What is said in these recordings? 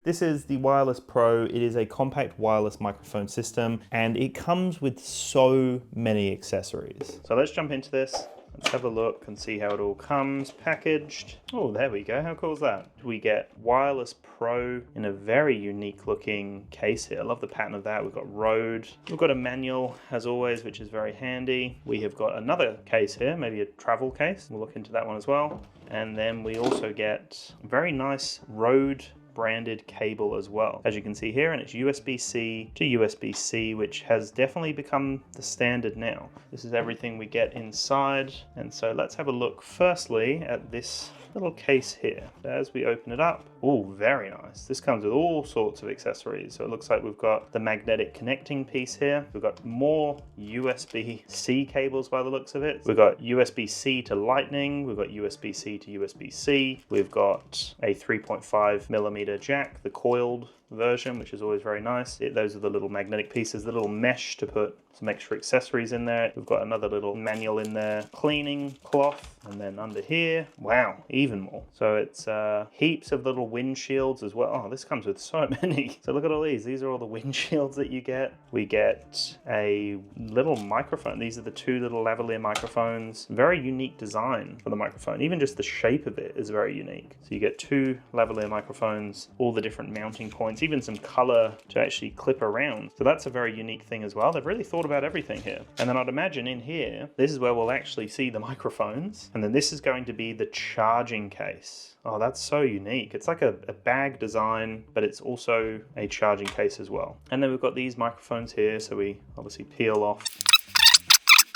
This is the Wireless Pro. It is a compact wireless microphone system and it comes with so many accessories. So let's jump into this. Let's have a look and see how it all comes packaged. Oh, there we go. How cool is that? We get Wireless Pro in a very unique looking case here. I love the pattern of that. We've got Rode. We've got a manual as always, which is very handy. We have got another case here, maybe a travel case. We'll look into that one as well. And then we also get a very nice Rode branded cable as well, as you can see here, and it's USB-C to USB-C, which has definitely become the standard now. This is everything we get inside, and so let's have a look firstly at this little case here. As we open it up, oh, very nice. This comes with all sorts of accessories. So it looks like we've got the magnetic connecting piece here. We've got more USB-C cables by the looks of it. We've got USB-C to Lightning. We've got USB-C to USB-C. We've got a 3.5mm jack, the coiled version, which is always very nice. Those are the little magnetic pieces, the little mesh to put some extra accessories in there. We've got another little manual in there, cleaning cloth, and then under here, wow, even more. So it's heaps of little windshields as well. Oh, this comes with so many. So look at all these. These are all the windshields that you get. We get a little microphone. These are the two little lavalier microphones. Very unique design for the microphone. Even just the shape of it is very unique. So you get two lavalier microphones, all the different mounting points, even some color to actually clip around. So that's a very unique thing as well. They've really thought about everything here. And then I'd imagine in here, this is where we'll actually see the microphones. And then this is going to be the charging case. Oh, that's so unique. It's like a bag design, but it's also a charging case as well. And then we've got these microphones here. So we obviously peel off.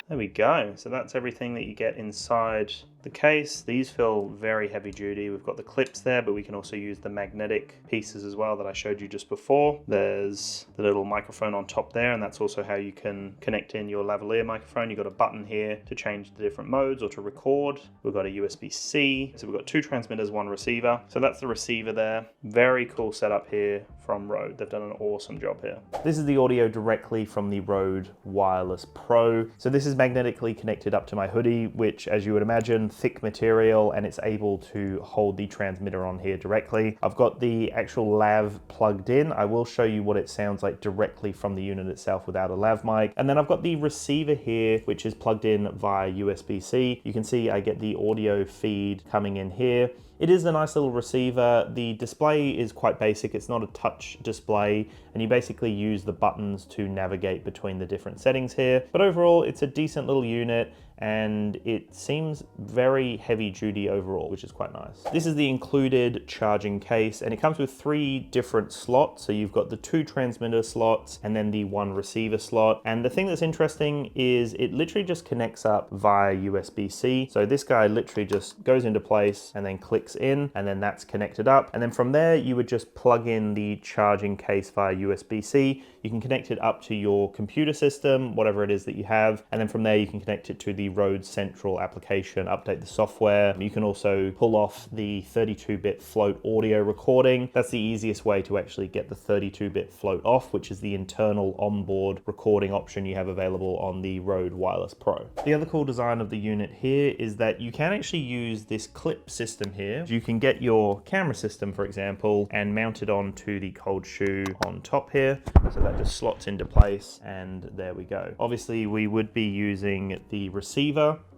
There we go. So that's everything that you get inside the case. These feel very heavy duty. We've got the clips there, but we can also use the magnetic pieces as well that I showed you just before. There's the little microphone on top there, and that's also how you can connect in your lavalier microphone. You've got a button here to change the different modes or to record. We've got a USB-C. So we've got two transmitters, one receiver. So that's the receiver there. Very cool setup here from Rode. They've done an awesome job here. This is the audio directly from the Rode Wireless Pro. So this is magnetically connected up to my hoodie, which, as you would imagine, thick material, and it's able to hold the transmitter on here directly. I've got the actual lav plugged in. I will show you what it sounds like directly from the unit itself without a lav mic. And then I've got the receiver here, which is plugged in via USB-C. You can see I get the audio feed coming in here. It is a nice little receiver. The display is quite basic. It's not a touch display, and you basically use the buttons to navigate between the different settings here. But overall, it's a decent little unit, and it seems very heavy duty overall, which is quite nice. This is the included charging case, and it comes with 3 different slots. So you've got the 2 transmitter slots and then the 1 receiver slot. And the thing that's interesting is it literally just connects up via USB-C. So this guy literally just goes into place and then clicks in, and then that's connected up. And then from there, you would just plug in the charging case via USB-C. You can connect it up to your computer system, whatever it is that you have. And then from there, you can connect it to the Rode Central application, update the software. You can also pull off the 32-bit float audio recording. That's the easiest way to actually get the 32-bit float off, which is the internal onboard recording option you have available on the Rode Wireless Pro. The other cool design of the unit here is that you can actually use this clip system here. You can get your camera system, for example, and mount it onto the cold shoe on top here. So that just slots into place, and there we go. Obviously, we would be using the receiver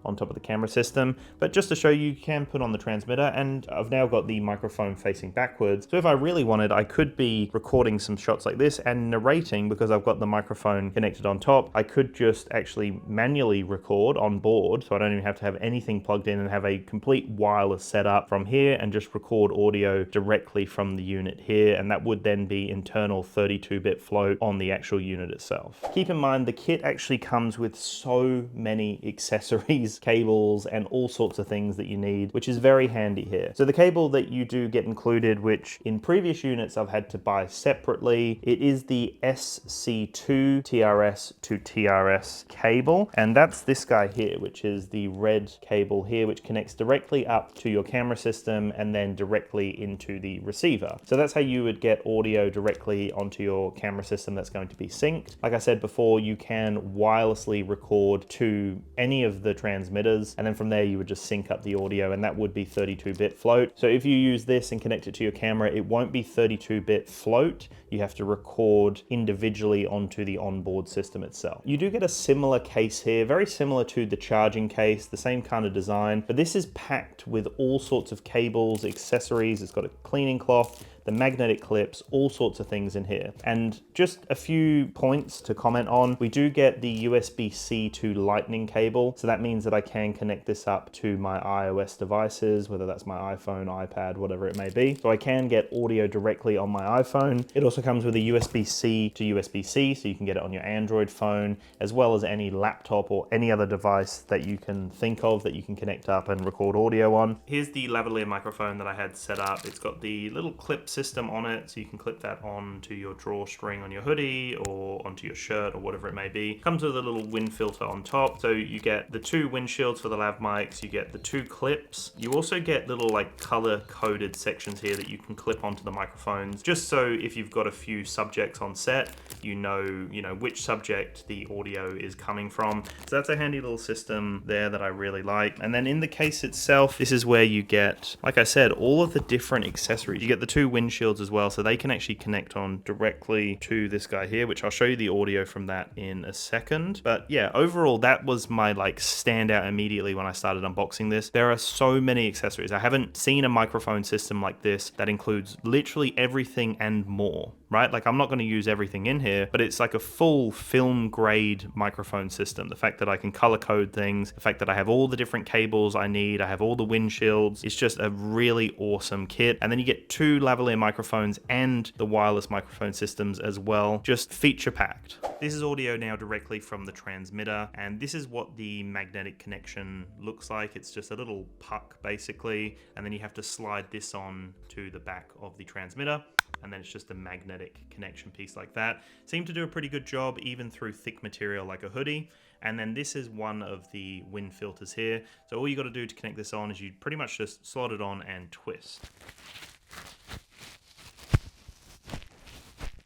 on top of the camera system, but just to show you, you can put on the transmitter, and I've now got the microphone facing backwards. So if I really wanted, I could be recording some shots like this and narrating because I've got the microphone connected on top. I could just actually manually record on board, so I don't even have to have anything plugged in and have a complete wireless setup from here and just record audio directly from the unit here, and that would then be internal 32-bit float on the actual unit itself. Keep in mind, the kit actually comes with so many accessories, cables, and all sorts of things that you need, which is very handy here. So the cable that you do get included, which in previous units I've had to buy separately, it is the SC2 TRS to TRS cable, and that's this guy here, which is the red cable here, which connects directly up to your camera system and then directly into the receiver. So that's how you would get audio directly onto your camera system that's going to be synced. Like I said before, you can wirelessly record to any of the transmitters transmitters, and then from there you would just sync up the audio, and that would be 32-bit float. So if you use this and connect it to your camera, it won't be 32-bit float. You have to record individually onto the onboard system itself. You do get a similar case here, very similar to the charging case, the same kind of design, but this is packed with all sorts of cables, accessories. It's got a cleaning cloth, the magnetic clips, all sorts of things in here. And just a few points to comment on. We do get the USB-C to lightning cable. So that means that I can connect this up to my iOS devices, whether that's my iPhone, iPad, whatever it may be. So I can get audio directly on my iPhone. It also comes with a USB-C to USB-C, so you can get it on your Android phone, as well as any laptop or any other device that you can think of that you can connect up and record audio on. Here's the lavalier microphone that I had set up. It's got the little clip system on it, so you can clip that onto your drawstring on your hoodie or onto your shirt or whatever it may be. Comes with a little wind filter on top, so you get the 2 windshields for the lav mics, you get the 2 clips. You also get little like color coded sections here that you can clip onto the microphones, just so if you've got a few subjects on set, you know which subject the audio is coming from. So that's a handy little system there that I really like. And then in the case itself, this is where you get, like I said, all of the different accessories. You get the 2 windshields as well, so they can actually connect on directly to this guy here, which I'll show you the audio from that in a second. But yeah, overall, that was my like standout immediately when I started unboxing this. There are so many accessories. I haven't seen a microphone system like this that includes literally everything and more, right? Like I'm not going to use everything in here, but it's like a full film grade microphone system. The fact that I can color code things, the fact that I have all the different cables I need, I have all the windshields, it's just a really awesome kit. And then you get 2 lavalier microphones and the wireless microphone systems as well, just feature packed. This is audio now directly from the transmitter, and this is what the magnetic connection looks like. It's just a little puck basically, and then you have to slide this on to the back of the transmitter, and then it's just a magnetic connection piece like that. Seem to do a pretty good job even through thick material like a hoodie. And then this is one of the wind filters here. So all you got to do to connect this on is you pretty much just slot it on and twist.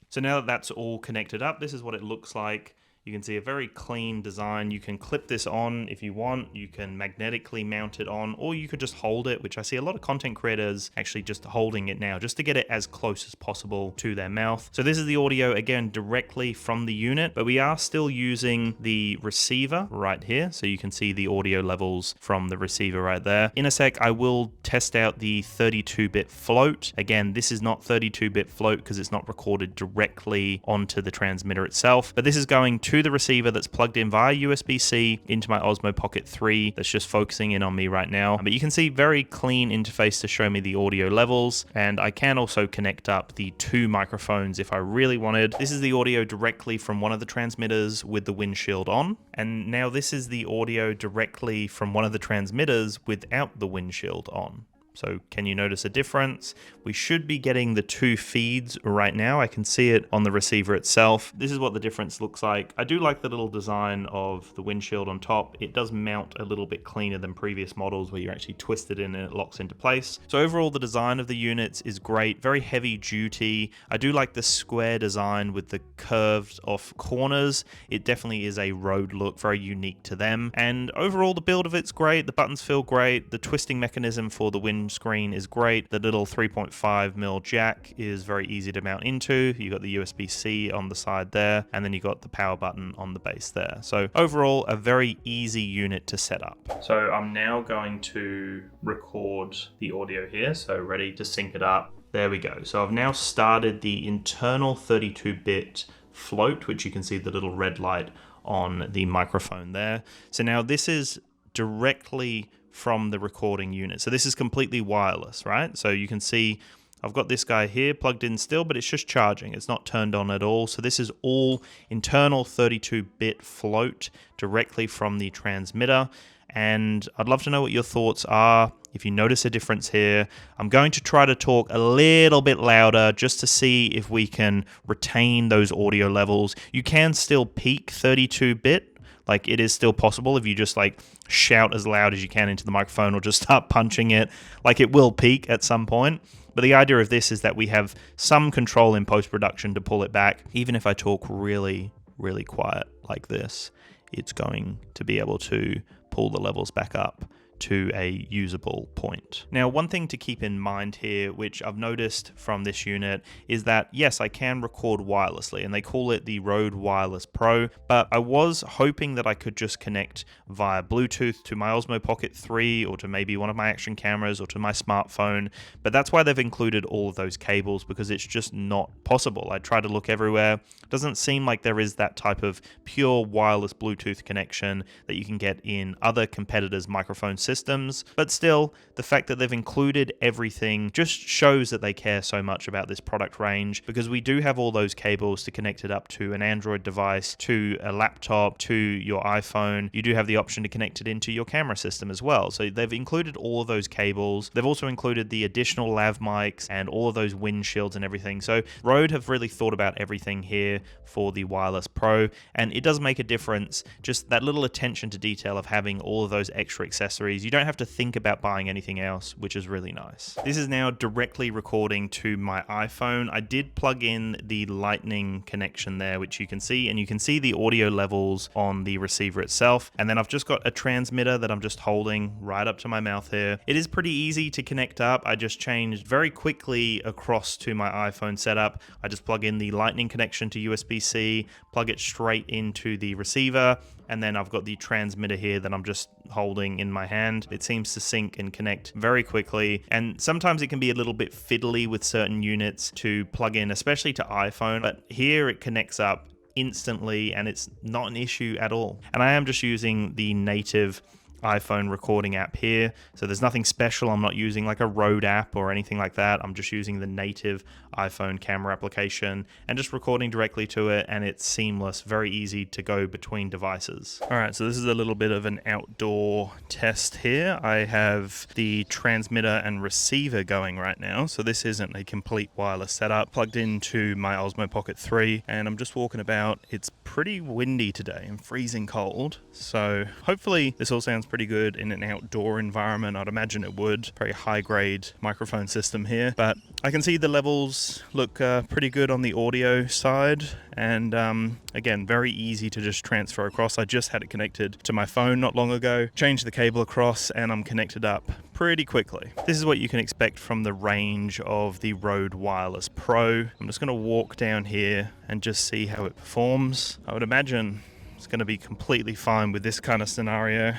So now that that's all connected up, this is what it looks like. You can see a very clean design. You can clip this on if you want. You can magnetically mount it on, or you could just hold it, which I see a lot of content creators actually just holding it now, just to get it as close as possible to their mouth. So this is the audio, again, directly from the unit, but we are still using the receiver right here. So you can see the audio levels from the receiver right there. In a sec, I will test out the 32-bit float. Again, this is not 32-bit float because it's not recorded directly onto the transmitter itself, but this is going to the receiver that's plugged in via USB-C into my Osmo Pocket 3 that's just focusing in on me right now. But you can see very clean interface to show me the audio levels, and I can also connect up the 2 microphones if I really wanted. This is the audio directly from one of the transmitters with the windshield on, and now this is the audio directly from one of the transmitters without the windshield on. So can you notice a difference? We should be getting the 2 feeds right now. I can see it on the receiver itself. This is what the difference looks like. I do like the little design of the windshield on top. It does mount a little bit cleaner than previous models where you actually twist it in and it locks into place. So overall, the design of the units is great, very heavy duty. I do like the square design with the curved off corners. It definitely is a road look, very unique to them. And overall, the build of it's great. The buttons feel great. The twisting mechanism for the windscreen is great. The little 3.5mm jack is very easy to mount into. You got the USB-C on the side there, and then you got the power button on the base there. So overall, a very easy unit to set up. So I'm now going to record the audio here. So ready to sync it up. There we go. So I've now started the internal 32-bit float, which you can see the little red light on the microphone there. So now this is directly from the recording unit. So this is completely wireless, right? So you can see I've got this guy here plugged in still, but it's just charging. It's not turned on at all. So this is all internal 32-bit float directly from the transmitter. And I'd love to know what your thoughts are. If you notice a difference here, I'm going to try to talk a little bit louder just to see if we can retain those audio levels. You can still peak 32-bit. Like, it is still possible if you just like shout as loud as you can into the microphone or just start punching it. Like, it will peak at some point. But the idea of this is that we have some control in post-production to pull it back. Even if I talk really, really quiet like this, it's going to be able to pull the levels back up to a usable point. Now, one thing to keep in mind here, which I've noticed from this unit, is that yes, I can record wirelessly, and they call it the Rode Wireless Pro, but I was hoping that I could just connect via Bluetooth to my Osmo Pocket 3 or to maybe one of my action cameras or to my smartphone, but that's why they've included all of those cables, because it's just not possible. I tried to look everywhere. It doesn't seem like there is that type of pure wireless Bluetooth connection that you can get in other competitors' microphone systems, but still, the fact that they've included everything just shows that they care so much about this product range, because we do have all those cables to connect it up to an Android device, to a laptop, to your iPhone. You do have the option to connect it into your camera system as well. So they've included all of those cables. They've also included the additional lav mics and all of those windshields and everything. So Rode have really thought about everything here for the Wireless Pro, and it does make a difference, just that little attention to detail of having all of those extra accessories. You don't have to think about buying anything else, which is really nice. This is now directly recording to my iPhone. I did plug in the Lightning connection there, which you can see, and you can see the audio levels on the receiver itself. And then I've just got a transmitter that I'm just holding right up to my mouth here. It is pretty easy to connect up. I just changed very quickly across to my iPhone setup. I just plug in the Lightning connection to USB-C, plug it straight into the receiver, and then I've got the transmitter here that I'm just holding in my hand. It seems to sync and connect very quickly, and sometimes it can be a little bit fiddly with certain units to plug in, especially to iPhone, but here it connects up instantly and it's not an issue at all. And I am just using the native iPhone recording app here, so there's nothing special. I'm not using like a Rode app or anything like that. I'm just using the native iPhone camera application and just recording directly to it, and it's seamless, very easy to go between devices. All right, so this is a little bit of an outdoor test here. I have the transmitter and receiver going right now, so this isn't a complete wireless setup, plugged into my Osmo Pocket 3, and I'm just walking about. It's pretty windy today and freezing cold, so hopefully this all sounds pretty good in an outdoor environment. I'd imagine it would. Very high grade microphone system here, but I can see the levels look pretty good on the audio side, and again, very easy to just transfer across. I just had it connected to my phone not long ago, changed the cable across, and I'm connected up pretty quickly. This is what you can expect from the range of the Rode Wireless Pro. I'm just going to walk down here and just see how it performs. I would imagine it's going to be completely fine with this kind of scenario.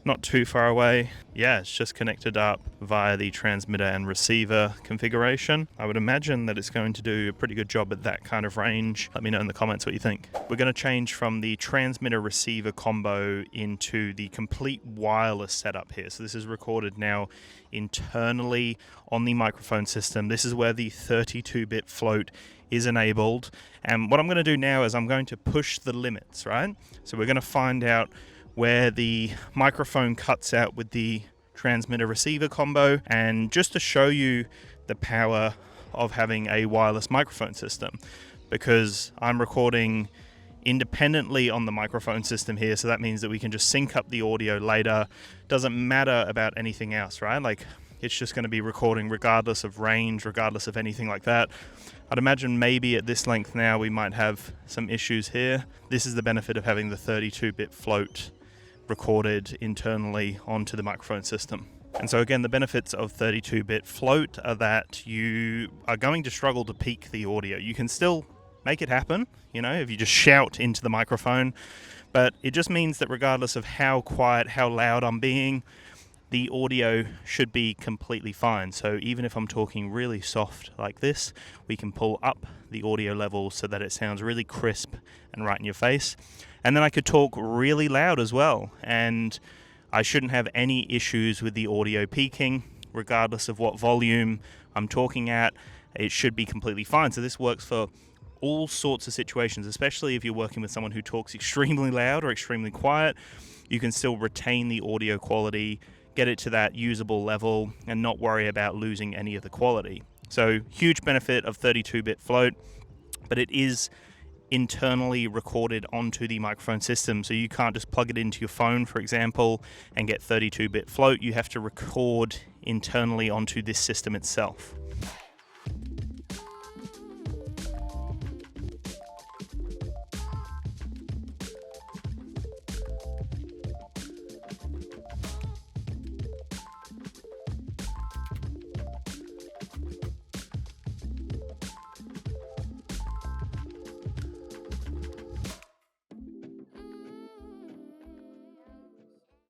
Not too far away. Yeah, it's just connected up via the transmitter and receiver configuration. I would imagine that it's going to do a pretty good job at that kind of range. Let me know in the comments what you think. We're going to change from the transmitter receiver combo into the complete wireless setup here. So this is recorded now internally on the microphone system. This is where the 32-bit float is enabled. And what I'm going to do now is I'm going to push the limits, right? So we're going to find out where the microphone cuts out with the transmitter receiver combo, and just to show you the power of having a wireless microphone system, because I'm recording independently on the microphone system here, so that means that we can just sync up the audio later. Doesn't matter about anything else, right? Like, it's just going to be recording regardless of range, regardless of anything like that. I'd imagine maybe at this length now we might have some issues here. This is the benefit of having the 32-bit float recorded internally onto the microphone system. And so again, the benefits of 32-bit float are that you are going to struggle to peak the audio. You can still make it happen, you know, if you just shout into the microphone, but it just means that regardless of how quiet, how loud I'm being, the audio should be completely fine. So even if I'm talking really soft like this, we can pull up the audio level so that it sounds really crisp and right in your face. And then I could talk really loud as well, and I shouldn't have any issues with the audio peaking, regardless of what volume I'm talking at. It should be completely fine. So this works for all sorts of situations, especially if you're working with someone who talks extremely loud or extremely quiet. You can still retain the audio quality, get it to that usable level, and not worry about losing any of the quality. So huge benefit of 32-bit float, but it is internally recorded onto the microphone system, so you can't just plug it into your phone, for example, and get 32-bit float. You have to record internally onto this system itself.